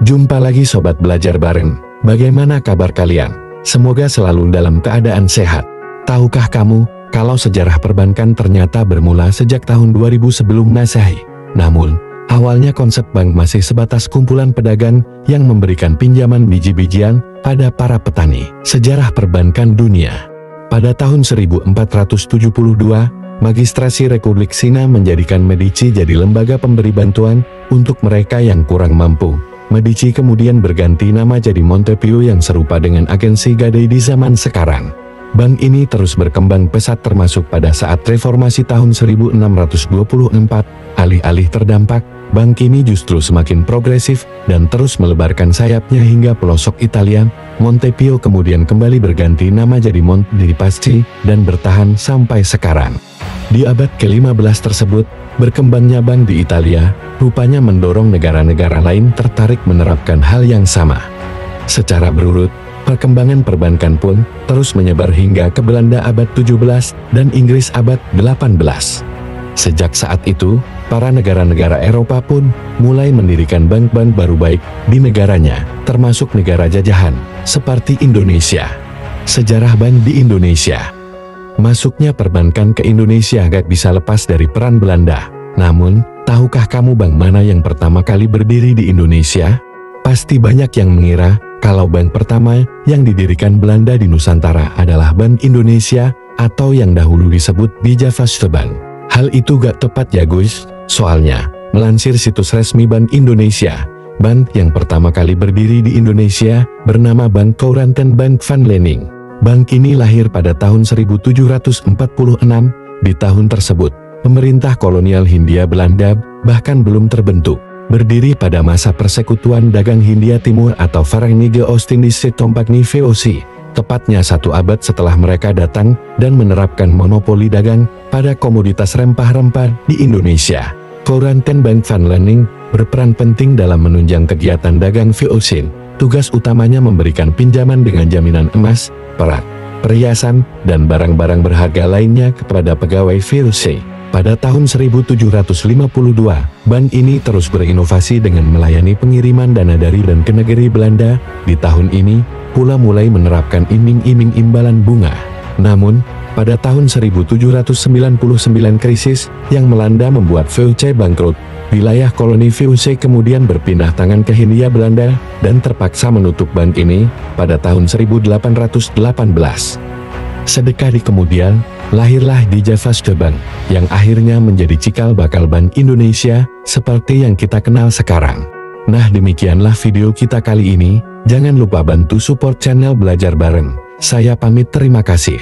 Jumpa lagi Sobat Belajar Bareng. Bagaimana kabar kalian? Semoga selalu dalam keadaan sehat. Tahukah kamu, kalau sejarah perbankan ternyata bermula sejak tahun 2000 sebelum Masehi. Namun, awalnya konsep bank masih sebatas kumpulan pedagang yang memberikan pinjaman biji-bijian pada para petani. Sejarah perbankan dunia. Pada tahun 1472, Magistrasi Republik Cina menjadikan Medici jadi lembaga pemberi bantuan untuk mereka yang kurang mampu. Medici kemudian berganti nama jadi Montepio yang serupa dengan agensi gadai di zaman sekarang. Bank ini terus berkembang pesat termasuk pada saat reformasi tahun 1624. Alih-alih terdampak, bank ini justru semakin progresif dan terus melebarkan sayapnya hingga pelosok Italia. Montepio kemudian kembali berganti nama jadi Monte dei Paschi dan bertahan sampai sekarang. Di abad ke-15 tersebut, berkembangnya bank di Italia rupanya mendorong negara-negara lain tertarik menerapkan hal yang sama. Secara berurut, perkembangan perbankan pun terus menyebar hingga ke Belanda abad 17 dan Inggris abad 18. Sejak saat itu, para negara-negara Eropa pun mulai mendirikan bank-bank baru baik di negaranya, termasuk negara jajahan, seperti Indonesia. Sejarah bank di Indonesia. Masuknya perbankan ke Indonesia gak bisa lepas dari peran Belanda. Namun, tahukah kamu bank mana yang pertama kali berdiri di Indonesia? Pasti banyak yang mengira kalau bank pertama yang didirikan Belanda di Nusantara adalah Bank Indonesia atau yang dahulu disebut Dijavasche Bank. Hal itu gak tepat ya guys, soalnya melansir situs resmi Bank Indonesia, bank yang pertama kali berdiri di Indonesia bernama Bank Courantijn Bank van Lening. Bank ini lahir pada tahun 1746. Di tahun tersebut, pemerintah kolonial Hindia Belanda bahkan belum terbentuk. Berdiri pada masa persekutuan dagang Hindia Timur atau Verenigde Oostindische Compagnie VOC, tepatnya 1 abad setelah mereka datang dan menerapkan monopoli dagang pada komoditas rempah-rempah di Indonesia. Courantijn Bank van Lening berperan penting dalam menunjang kegiatan dagang VOC. Tugas utamanya memberikan pinjaman dengan jaminan emas, perak, perhiasan, dan barang-barang berharga lainnya kepada pegawai VOC. Pada tahun 1752, bank ini terus berinovasi dengan melayani pengiriman dana dari dan ke negeri Belanda. Di tahun ini, pula mulai menerapkan iming-iming imbalan bunga. Namun, pada tahun 1799 krisis yang melanda membuat VOC bangkrut. Wilayah koloni VOC kemudian berpindah tangan ke Hindia Belanda dan terpaksa menutup bank ini pada tahun 1818. Sedekah kemudian, lahirlah Dijavasche Bank, yang akhirnya menjadi cikal bakal Bank Indonesia seperti yang kita kenal sekarang. Nah, demikianlah video kita kali ini. Jangan lupa bantu support channel Belajar Bareng. Saya pamit, terima kasih.